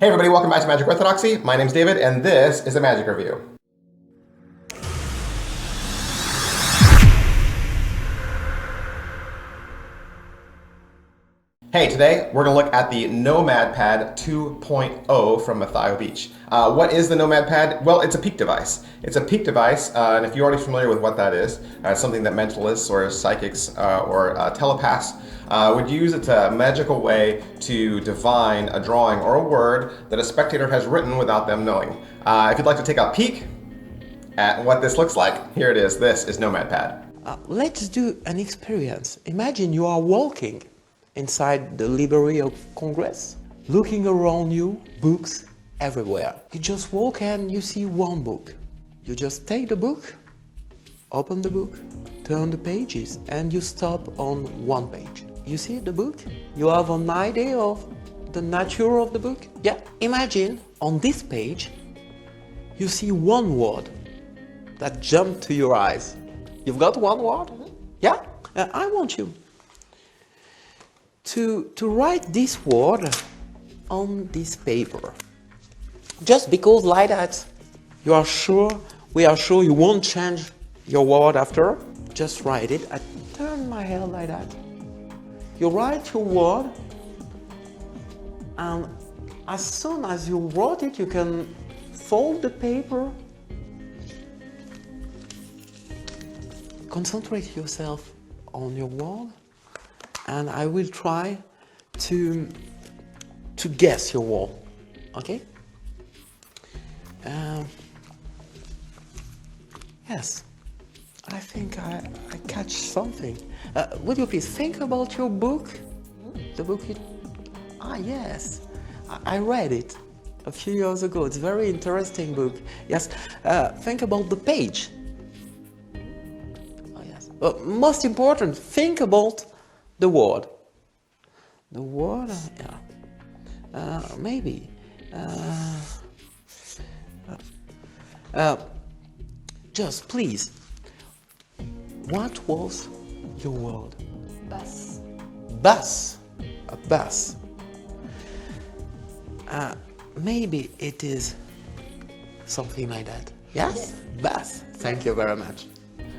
Hey everybody, welcome back to Magic Orthodoxy. My name's David, and this is a Magic Review. Hey, today we're going to look at the Nomad Pad 2.0 from Mathieu Bich. What is the Nomad Pad? Well, it's a peak device. It's a peak device, and if you're already familiar with what that is, it's something that mentalists or psychics or telepaths would use. It's a magical way to divine a drawing or a word that a spectator has written without them knowing. If you'd like to take a peek at what this looks like, here it is. This is Nomad Pad. Let's do an experience. Imagine you are walking inside the Library of Congress, looking around you, books everywhere. You just walk and you see one book. You just take the book, open the book, turn the pages, and you stop on one page. You see the book? You have an idea of the nature of the book? Yeah. Imagine on this page, you see one word that jumped to your eyes. You've got one word? Mm-hmm. Yeah? I want you to write this word on this paper. Just because like that, we are sure you won't change your word after. Just write it. I turn my head like that. You write your word, and as soon as you wrote it, you can fold the paper. Concentrate yourself on your word, and I will try to guess your word. Okay? Yes, I think I catch something. Would you please think about your book? The book you... yes, I read it a few years ago. It's a very interesting book. Yes, think about the page. Oh yes. Most important, think about the word. The word, yeah. Maybe. Just please, what was your word? Bus. Bus. A bus. Maybe it is something like that. Yes? Bus. Thank you very much.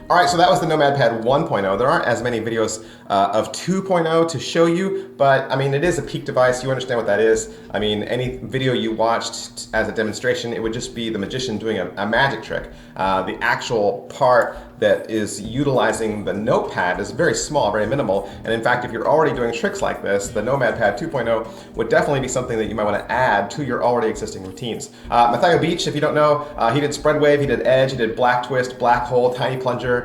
All right, so that was the Nomad Pad 1.0. There aren't as many videos of 2.0 to show you, but I mean, it is a peak device. You understand what that is. I mean, any video you watched as a demonstration, it would just be the magician doing a magic trick. The actual part that is utilizing the notepad is very small, very minimal. And in fact, if you're already doing tricks like this, the Nomad Pad 2.0 would definitely be something that you might want to add to your already existing routines. Mathieu Bich, if you don't know, he did spread wave, he did edge, he did black twist, black hole, tiny plunger.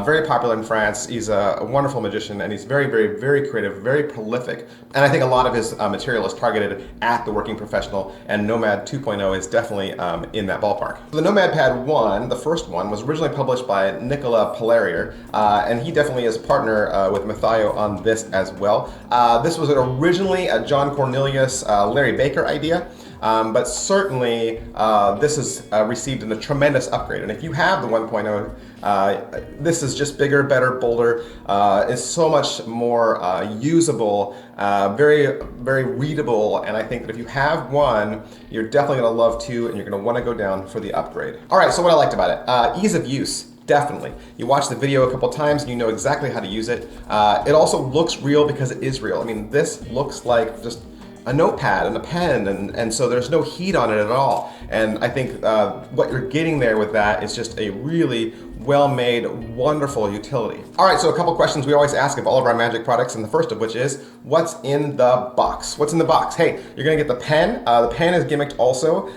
Very popular in France. He's a wonderful magician, and he's very, very, very creative, very prolific. And I think a lot of his material is targeted at the working professional, and Nomad 2.0 is definitely in that ballpark. So the Nomad Pad 1, the first one, was originally published by Nicolas Pellerier, and he definitely is partner with Mathieu on this as well. This was originally a John Cornelius, Larry Baker idea. But certainly this has received a tremendous upgrade. And if you have the 1.0, this is just bigger, better, bolder. It's so much more usable, very, very readable. And I think that if you have one, you're definitely going to love two, and you're going to want to go down for the upgrade. All right, so what I liked about it, ease of use. Definitely. You watch the video a couple times and you know exactly how to use it. It also looks real because it is real. I mean, this looks like just a notepad and a pen, and so there's no heat on it at all. And I think what you're getting there with that is just a really well-made, wonderful utility. All right, so a couple questions we always ask of all of our magic products, and the first of which is, what's in the box? What's in the box? Hey, you're gonna get the pen. The pen is gimmicked also,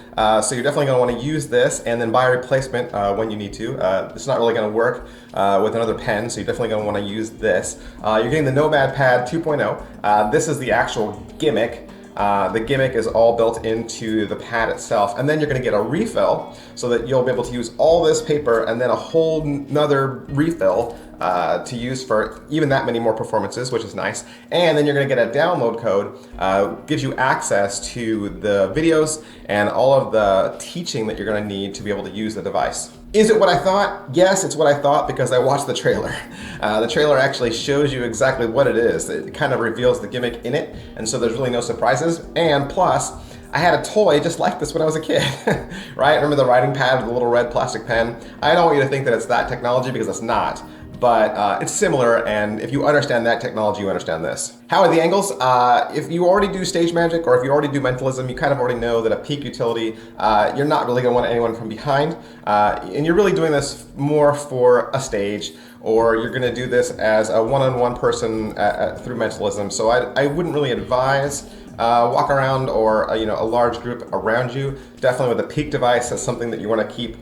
so you're definitely gonna wanna use this and then buy a replacement when you need to. It's not really gonna work with another pen, so you're definitely gonna wanna use this. You're getting the Nomad Pad 2.0. This is the actual gimmick. The gimmick is all built into the pad itself, and then you're going to get a refill so that you'll be able to use all this paper and then a whole nother refill to use for even that many more performances, which is nice. And then you're going to get a download code, gives you access to the videos and all of the teaching that you're going to need to be able to use the device. Is it what I thought? Yes, it's what I thought because I watched the trailer. The trailer actually shows you exactly what it is. It kind of reveals the gimmick in it, and so there's really no surprises. And plus, I had a toy just like this when I was a kid, right? Remember the writing pad with the little red plastic pen? I don't want you to think that it's that technology because it's not. But it's similar, and if you understand that technology, you understand this. How are the angles? If you already do stage magic, or if you already do mentalism, you kind of already know that a peak utility, you're not really gonna want anyone from behind, and you're really doing this more for a stage, or you're gonna do this as a one-on-one person through mentalism. So I wouldn't really advise walk around or a large group around you. Definitely with a peak device, that's something that you wanna keep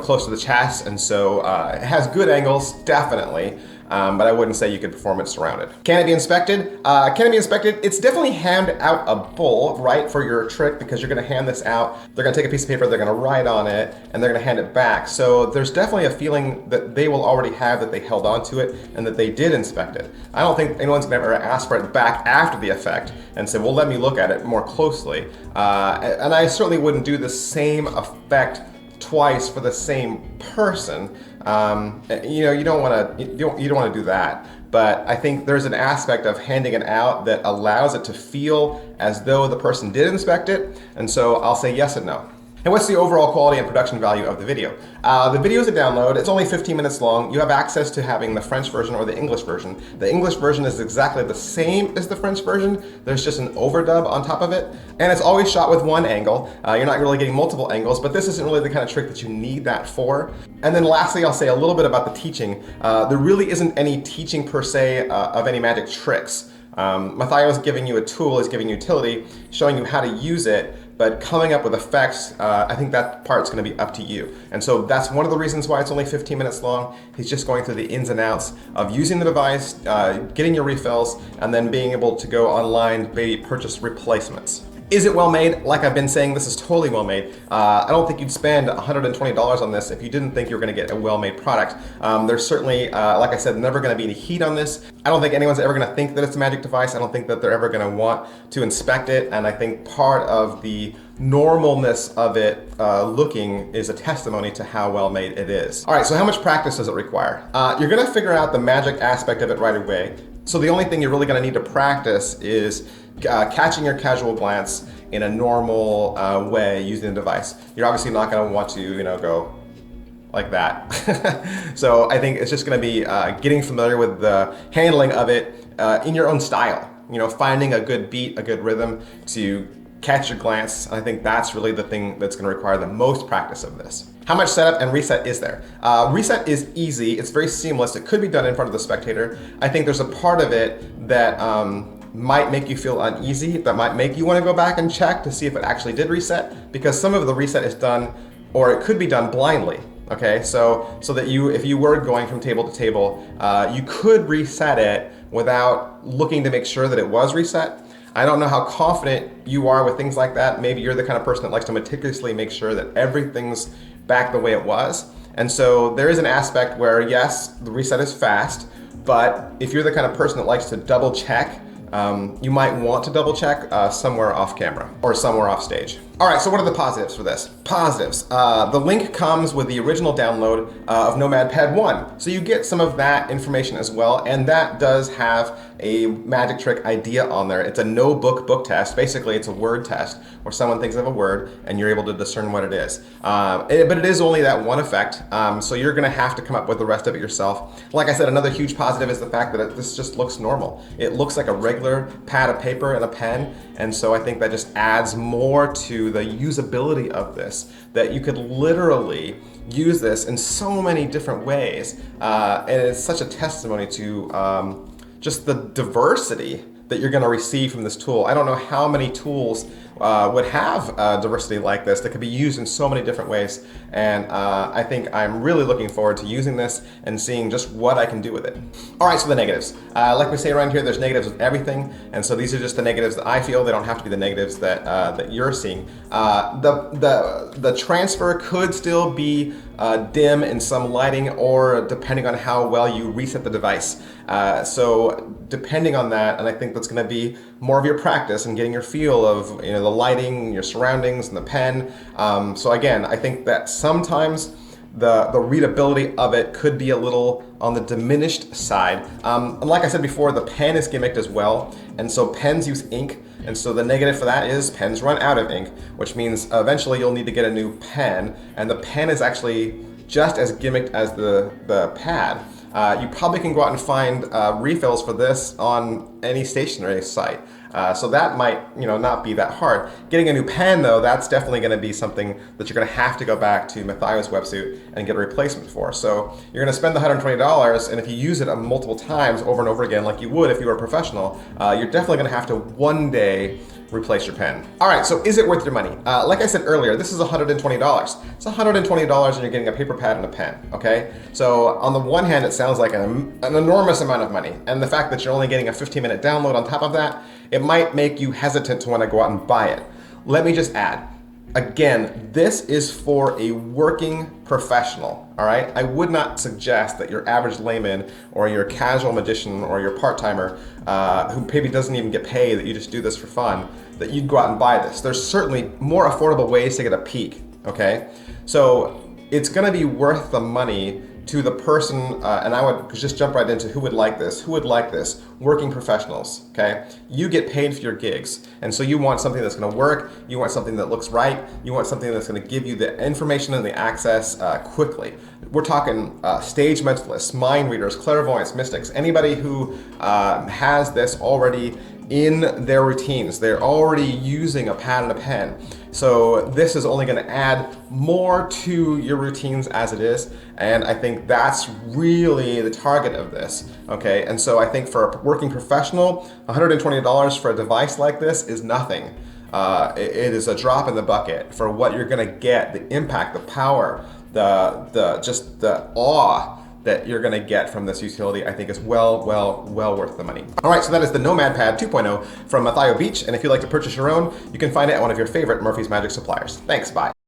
close to the chest, and so it has good angles, definitely, but I wouldn't say you could perform it surrounded. Can it be inspected? Can it be inspected? It's definitely hand out a bowl, right, for your trick, because you're gonna hand this out, they're gonna take a piece of paper, they're gonna write on it, and they're gonna hand it back. So there's definitely a feeling that they will already have that they held on to it and that they did inspect it. I don't think anyone's gonna ever ask for it back after the effect and say, well, let me look at it more closely. And I certainly wouldn't do the same effect twice for the same person. You don't want to do that. But I think there's an aspect of handing it out that allows it to feel as though the person did inspect it. And so I'll say yes and no. And what's the overall quality and production value of the video? The video is a download. It's only 15 minutes long. You have access to having the French version or the English version. The English version is exactly the same as the French version. There's just an overdub on top of it. And it's always shot with one angle. You're not really getting multiple angles, but this isn't really the kind of trick that you need that for. And then lastly, I'll say a little bit about the teaching. There really isn't any teaching per se of any magic tricks. Mathieu is giving you a tool, he's giving you utility, showing you how to use it, but coming up with effects, I think that part's gonna be up to you. And so that's one of the reasons why it's only 15 minutes long. He's just going through the ins and outs of using the device, getting your refills, and then being able to go online, maybe purchase replacements. Is it well made? Like I've been saying, this is totally well made. I don't think you'd spend $120 on this if you didn't think you were gonna get a well-made product. There's certainly, like I said, never gonna be any heat on this. I don't think anyone's ever gonna think that it's a magic device. I don't think that they're ever gonna want to inspect it. And I think part of the normalness of it looking is a testimony to how well made it is. All right, so how much practice does it require? You're gonna figure out the magic aspect of it right away. So the only thing you're really gonna need to practice is catching your casual glance in a normal way using the device. You're obviously not going to want to, go like that. So I think it's just going to be getting familiar with the handling of it in your own style. Finding a good beat, a good rhythm to catch your glance. I think that's really the thing that's going to require the most practice of this. How much setup and reset is there? Reset is easy. It's very seamless. It could be done in front of the spectator. I think there's a part of it that might make you feel uneasy, that might make you want to go back and check to see if it actually did reset, because some of the reset is done, or it could be done blindly. Okay, so that if you were going from table to table, you could reset it without looking to make sure that it was reset. I don't know how confident you are with things like that. Maybe you're the kind of person that likes to meticulously make sure that everything's back the way it was. And so there is an aspect where, yes, the reset is fast, but if you're the kind of person that likes to double check, you might want to double check somewhere off camera or somewhere off stage. All right, so what are the positives for this? Positives. The link comes with the original download of Nomad Pad 1. So you get some of that information as well, and that does have a magic trick idea on there. It's a no book test. Basically, it's a word test where someone thinks of a word and you're able to discern what it is. But it is only that one effect, so you're gonna have to come up with the rest of it yourself. Like I said, another huge positive is the fact that this just looks normal. It looks like a regular pad of paper and a pen, and so I think that just adds more to the usability of this, that you could literally use this in so many different ways, and it's such a testimony to just the diversity that you're going to receive from this tool. I don't know how many tools would have diversity like this that could be used in so many different ways, and I think I'm really looking forward to using this and seeing just what I can do with it. All right, so the negatives. Like we say around here, there's negatives with everything, and so these are just the negatives that I feel. They don't have to be the negatives that that you're seeing. The transfer could still be dim in some lighting, or depending on how well you reset the device. So depending on that, and I think that's going to be more of your practice and getting your feel of the lighting, your surroundings, and the pen. So again, I think that sometimes the readability of it could be a little on the diminished side. And like I said before, the pen is gimmicked as well, and so pens use ink. And so the negative for that is pens run out of ink, which means eventually you'll need to get a new pen, and the pen is actually just as gimmicked as the pad. You probably can go out and find refills for this on any stationery site. So that might, not be that hard. Getting a new pen though, that's definitely going to be something that you're going to have to go back to Mathieu's websuit and get a replacement for. So you're going to spend the $120, and if you use it multiple times over and over again like you would if you were a professional, you're definitely going to have to one day replace your pen. All right, so is it worth your money? Like I said earlier, this is $120. It's $120 and you're getting a paper pad and a pen, okay? So on the one hand, it sounds like an enormous amount of money, and the fact that you're only getting a 15-minute download on top of that, it might make you hesitant to want to go out and buy it. Let me just add, again, this is for a working professional, all right? I would not suggest that your average layman or your casual magician or your part-timer who maybe doesn't even get paid, that you just do this for fun, that you'd go out and buy this. There's certainly more affordable ways to get a peek, okay? So it's gonna be worth the money to the person, and I would just jump right into who would like this. Who would like this? Working professionals, okay? You get paid for your gigs, and so you want something that's gonna work, you want something that looks right, you want something that's gonna give you the information and the access quickly. We're talking stage mentalists, mind readers, clairvoyants, mystics, anybody who has this already in their routines. They're already using a pad and a pen. So this is only going to add more to your routines as it is, and I think that's really the target of this, okay? And so I think for a working professional, $120 for a device like this is nothing. It is a drop in the bucket for what you're going to get, the impact, the power, just the awe that you're going to get from this utility. I think is well worth the money. All right, so that is the Nomad Pad 2.0 from Mathieu Bich, and if you'd like to purchase your own, you can find it at one of your favorite Murphy's Magic suppliers. Thanks, bye.